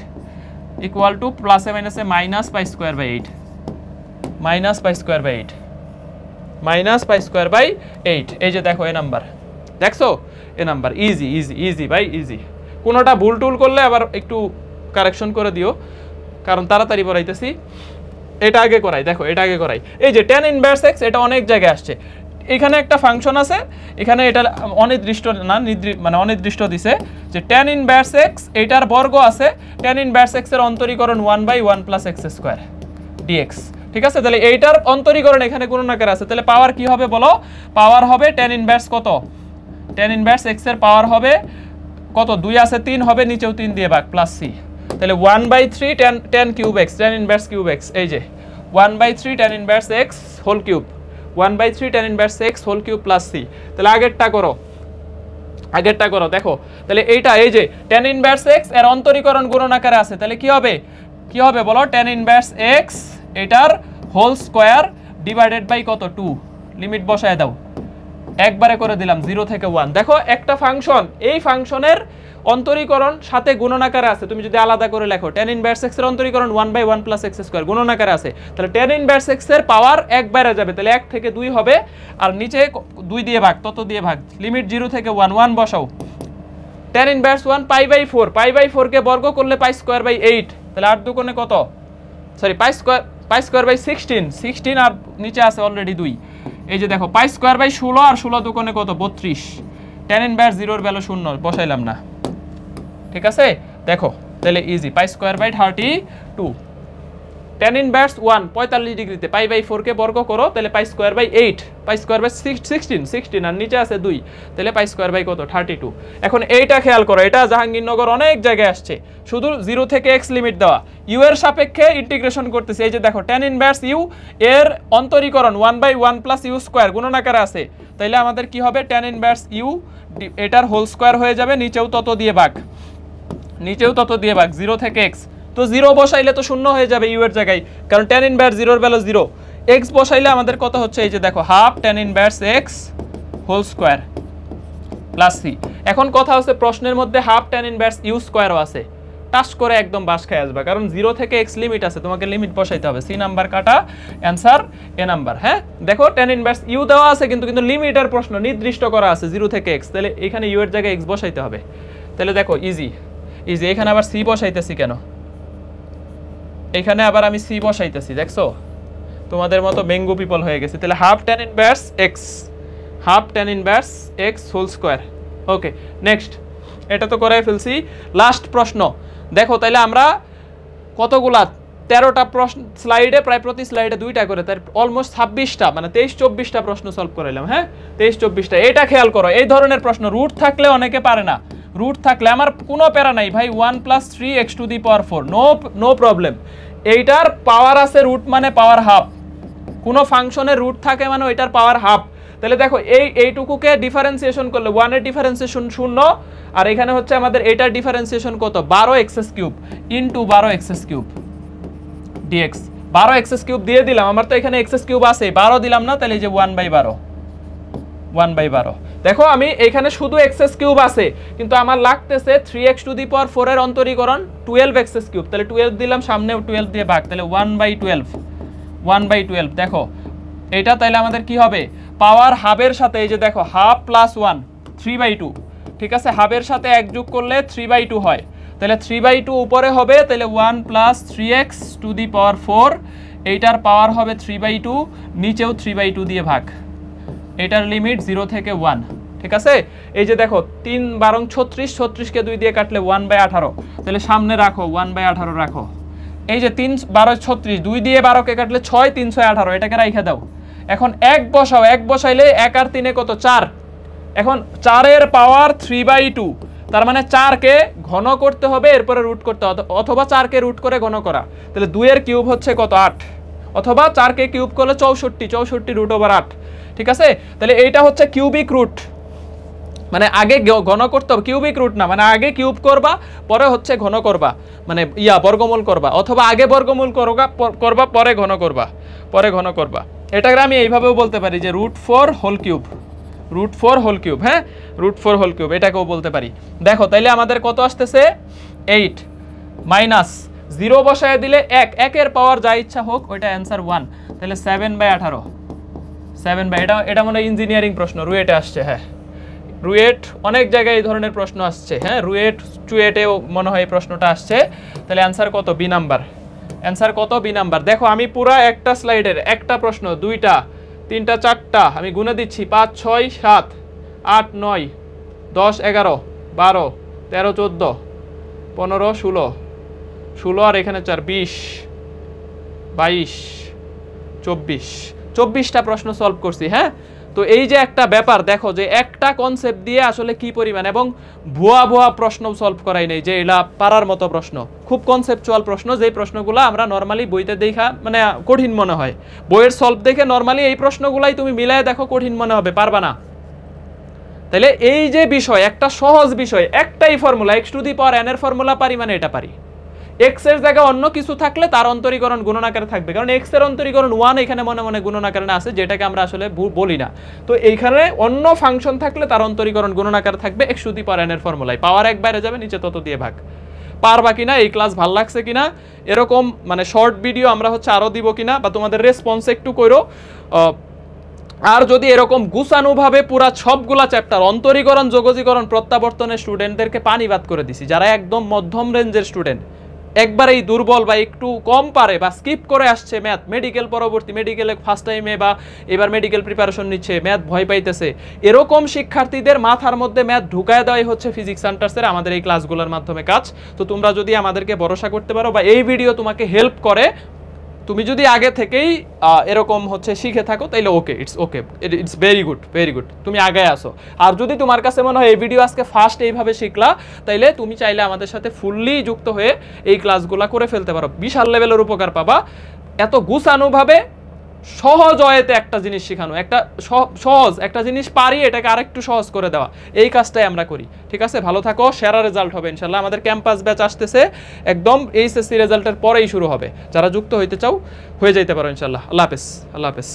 equal to প্লাসে মাইনাসে minus pi square by 8, minus pi square by 8, minus pi square by 8। এই যে দেখো এ নাম্বার, দেখছো A number. Easy easy easy ভাই, ইজি। কোনোটা ভুল টুল করলে আবার একটু কারেকশন করে দিও, কারণ তাড়াতাড়ি পড়াইতেছি। এটা আগে করাই, দেখো এটা আগে করাই। এই যে tan ইনভার্স x, এটা অনেক জায়গায় আসছে। এখানে একটা ফাংশন আছে, এখানে এটা অনির্দিষ্ট না মানে অনির্দিষ্ট দিছে যে tan ইনভার্স x এটার বর্গ আছে, tan ইনভার্স x এর অন্তরীকরণ 1/1 + x² dx। ঠিক আছে, তাহলে এইটার অন্তরীকরণ এখানে গুণনাকার আছে, তাহলে পাওয়ার কি হবে বলো? পাওয়ার হবে tan ইনভার্স কত? tan ইনভার্স x এর পাওয়ার হবে কত? 2 আছে 3 হবে, নিচেও 3 দিয়ে ভাগ প্লাস c। তাহলে 1/3 tan cube x, tan inverse cube x। এই যে 1/3 tan inverse x whole cube, 1/3 tan inverse x whole cube plus c। তাহলে আগেরটা করো, দেখো তাহলে এইটা, এই যে tan ইনভার্স x এর অন্তরীকরণ গুণনাকারে আছে, তাহলে কি হবে বলো? tan ইনভার্স x এটার হোল স্কয়ার ডিভাইডেড বাই কত? 2। লিমিট বসায় দাও, একবারে করে দিলাম 0 থেকে 1। দেখো একটা ফাংশন, এই ফাংশনের অন্তরীকরণ সাথে গুণনাকারে আছে, তুমি যদি আলাদা করে লেখো tan ইনভার্স x এর অন্তরীকরণ 1/1 + x² গুণনাকারে আছে, তাহলে tan ইনভার্স x এর পাওয়ার 1 বাইরে যাবে, তাহলে 1 থেকে 2 হবে, আর নিচে 2 দিয়ে ভাগ, তত দিয়ে ভাগ। লিমিট 0 থেকে 1 বসাও। tan ইনভার্স 1 π/4 কে বর্গ করলে পাই স্কয়ার বাই 8, তাহলে 8 দুগুণে কত? সরি পাই স্কয়ার বাই 16 আর নিচে আছে অলরেডি 2। এই যে দেখো পাই স্কয়ার বাই 16 আর 16 দুগুণে কত? 32। tan ইনভার্স 0 এর ভ্যালু 0 বসাইলাম না, ঠিক আছে। দেখো তাহলে easy, pi square by 32। tan inverse 1 45 ডিগ্রিতে π/4 কে বর্গ করো, তাহলে pi square by 8, pi square by 16 আর নিচে আছে 2, তাহলে পাই স্কয়ার বাই কত? 32। এখন এইটা খেয়াল করো, এটা জাহাঙ্গীরনগর অনেক জায়গায় আসছে, শুধু 0 থেকে x লিমিট দেওয়া, u এর সাপেক্ষে ইন্টিগ্রেশন করতেছে। এই যে দেখো tan ইনভার্স u এর অন্তরীকরণ 1/1 + u² গুণনাকারে আছে, তাইলে আমাদের কি হবে? tan ইনভার্স u এটার হোল স্কয়ার হয়ে যাবে, নিচেও তত দিয়ে ভাগ, 0 থেকে x। তো 0 বসাইলে তো 0 হয়ে যাবে u এর জায়গায়, কারণ tan ইনভার্স 0 এর ভ্যালু 0। x বসাইলে আমাদের কত হচ্ছে? এই যে দেখো half tan inverse x whole square plus c। এখন কথা হচ্ছে প্রশ্নের মধ্যে হাফ tan ইনভার্স u স্কয়ারও আছে, টাচ করে একদম বাস খেয়ে আসবে, কারণ 0 থেকে x লিমিট আছে, তোমাকে লিমিট বসাইতে হবে। সি নাম্বার কাটা, অ্যানসার এ নাম্বার। হ্যাঁ দেখো tan ইনভার্স u দেওয়া আছে, কিন্তু লিমিটের প্রশ্ন নির্দিষ্ট করা আছে 0 থেকে x, তাহলে এখানে u এর জায়গায় x বসাইতে হবে। তাহলে দেখো ইজি, এখানে আবার c বসাইতেছি কেন? এখানে আবার আমি c বসাইতেছি, দেখছো তোমাদের মতো বেঙ্গু পিপল হয়ে গেছে। তাহলে half tan inverse x whole square. Okay next, এটা তো করাই ফেলছি। লাস্ট প্রশ্ন দেখো, তাহলে আমরা কতগুলা 13টা প্রশ্ন স্লাইডে, প্রায় প্রতি স্লাইডে 2টা করে, তার অলমোস্ট 26টা, মানে 23-24টা প্রশ্ন সলভ করাইলাম। হ্যাঁ 23-24টা। এটা খেয়াল করো, এই ধরনের প্রশ্ন রুট থাকলে অনেকে পারে না, রুট থাকলে আমার কোনো প্যারা নাই ভাই, 1 + 3x⁴ নো প্রবলেম। এইটার পাওয়ার আছে রুট মানে পাওয়ার হাফ, কোনো ফাংশনের রুট থাকে মানে ওইটার পাওয়ার হাফ। তাহলে দেখো এইটুকুকে ডিফারেন্সিয়েশন করলে 1 এর ডিফারেন্সিয়েশন 0, আর এখানে হচ্ছে আমাদের এটার ডিফারেন্সিয়েশন কত? 12x³ into 12x³ dx। 12x³ দিয়ে দিলাম, আমার তো এখানে x³ আছে, 12 দিলাম না, তাহলে এই যে 1/12। দেখো আমি এখানে শুধু x³ আছে, কিন্তু আমার লাগতেছে 3x⁴ এর অন্তরীকরণ 12x³, তাহলে 12 দিলাম, সামনে 12 দিয়ে ভাগ, তাহলে 1/12। দেখো এটা তাহলে আমাদের কি হবে? পাওয়ার হাফের সাথে, এই যে দেখো হাফ প্লাস 1 3/2, ঠিক আছে, হাফের সাথে 1 যোগ করলে 3/2 হয়, তাহলে 3/2 উপরে হবে, তাহলে 1 + 3x⁴, এইটার পাওয়ার হবে 3/2, নিচেও 3/2 দিয়ে ভাগ, এটার লিমিট 0 থেকে 1, ঠিক আছে। এই যে দেখো 3 × 36 কে 2 দিয়ে কাটলে 1/18, তাহলে সামনে রাখো 1/18 রাখো। এই যে 3 × 12 = 36, 2 দিয়ে 12 কে কাটলে 6 3 6 18, এটাকে রাইখা দাও। এখন 1 বসাও, 1 বসাইলে 1 আর 3 কত 4। এখন 4 এর পাওয়ার 3/2, তার মানে 4 কে ঘন করতে হবে, এরপরে রুট করতে হবে, অথবা 4 কে রুট করে ঘন করা। তাহলে 2 এর কিউব হচ্ছে কত 8, অথবা 4 কে কিউব করলে 64 রুট ওভার 8। ঠিক আছে, তাহলে এইটা হচ্ছে কিউবিক রুট, মানে আগে ঘন করতে হবে, কিউবিক রুট না, মানে আগে কিউব করবা পরে হচ্ছে ঘন করবা, মানে বর্গমূল করবা, অথবা আগে বর্গমূল করবা পরে ঘন করবা। এটাকে আমি এইভাবেও বলতে পারি যে √4 হোল কিউব, হ্যাঁ, √4 হোল কিউব এটাকেও বলতে পারি। দেখো তাইলে আমাদের কত আসতেছে 8 মাইনাস 0 বসায় দিলে 1 এর পাওয়ার যা ইচ্ছা হোক, ওইটা অ্যান্সার 1। তাহলে 7/18, এটা মনে হয় ইঞ্জিনিয়ারিং প্রশ্ন, রুয়েটে আসছে। হ্যাঁ, রুয়েট অনেক জায়গায় এই ধরনের প্রশ্ন আসছে। হ্যাঁ, রুয়েট চুয়েটেও মনে হয় এই প্রশ্নটা আসছে। তাহলে অ্যান্সার কত? B number. অ্যান্সার কত? B number. দেখো আমি পুরা একটা স্লাইডের একটা প্রশ্ন, 2টা 3টা 4টা আমি গুনে দিচ্ছি, 5 6 7 8 9 10 11 12 13 14 15 16 আর এখানে 4 20 22 24টা প্রশ্ন সলভ করছি। হ্যাঁ, তো এই যে একটা ব্যাপার দেখো যে একটা কনসেপ্ট দিয়ে আসলে কি পরিমাণ, এবং ভুয়া প্রশ্ন সলভ করাই নেই যে এটা পারার মতো প্রশ্ন, খুব কনসেপচুয়াল প্রশ্ন, যেই প্রশ্নগুলো আমরা নর্মালি বইতে দেখা মানে কঠিন মনে হয়, বইয়ের সলভ দেখে নর্মালি এই প্রশ্নগুলাই তুমি মিলায় দেখো কঠিন মনে হবে, পারবা না। তাহলে এই যে বিষয়, একটা সহজ বিষয়, একটাই ফর্মুলা, x⁴n এর ফর্মুলা পারি মানে এটা পারি। x এর জায়গায় অন্য কিছু থাকলে তার অন্তরীকরণ গুণনাকারে থাকবে, কারণ x এর অন্তরীকরণ 1 এখানে মনে মনে গুণনাকারে আছে, যেটাকে আমরা আসলে বলি না। তো এইখানে অন্য ফাংশন থাকলে তার অন্তরীকরণ গুণনাকারে থাকবে x⁴n এর ফর্মুলায়, পাওয়ার 1 বাইরে যাবে, নিচে তত দিয়ে ভাগ। পারবা কিনা, এই ক্লাস ভালো লাগছে কিনা, এরকম মানে শর্ট ভিডিও আমরা হচ্ছে আরো দিব কিনা, বা তোমাদের রেসপন্স একটু কইরো। আর যদি এরকম গুছানোভাবে পুরা সবগুলা চ্যাপ্টার অন্তরীকরণ, যোগজীকরণ, প্রত্যাবর্তনের স্টুডেন্টদেরকে পানিবাদ করে দিছি, যারা একদম মধ্যম রেঞ্জের স্টুডেন্ট, একবারেই দুর্বল বা একটু কম পারে বা স্কিপ করে আসছে ম্যাথ, মেডিকেল পরবর্তী, মেডিকেলে ফার্স্ট টাইমে বা এবার মেডিকেল প্রিপারেশন নিচ্ছে, ম্যাথ ভয় পাইতেছে, এরকম শিক্ষার্থীদের মাথার মধ্যে ম্যাথ ঢুকায় দেওয়াই হচ্ছে ফিজিক্স সেন্টার্সের আমাদের এই ক্লাসগুলোর মাধ্যমে কাজ। তো তোমরা যদি আমাদেরকে ভরসা করতে পারো বা এই ভিডিও তোমাকে হেল্প করে, তুমি যদি আগে থেকেই এরকম হচ্ছে শিখে থাকো, তাইলে ওকে, ইটস ভেরি গুড, তুমি আগে আসো। আর যদি তোমার কাছে মনে হয় এই ভিডিও আজকে ফার্স্ট এইভাবে শিখলা, তাইলে তুমি চাইলে আমাদের সাথে ফুললি যুক্ত হয়ে এই ক্লাসগুলো করে ফেলতে পারো, বিশাল লেভেলের উপকার পাবা। এত গুছানোভাবে সহজ ওয়েতে একটা জিনিস শেখানো, একটা সহজ একটা জিনিস পারি এটাকে আরেকটু সহজ করে দেওয়া, এই কাজটাই আমরা করি। ঠিক আছে, ভালো থাকো, সেরা রেজাল্ট হবে ইনশাল্লাহ। আমাদের ক্যাম্পাস ব্যাচ আসতেছে, একদম এইচএসসি রেজাল্টের পরেই শুরু হবে। যারা যুক্ত হইতে চাও হয়ে যাইতে পারো ইনশাল্লাহ। আল্লাহ হাফেজ।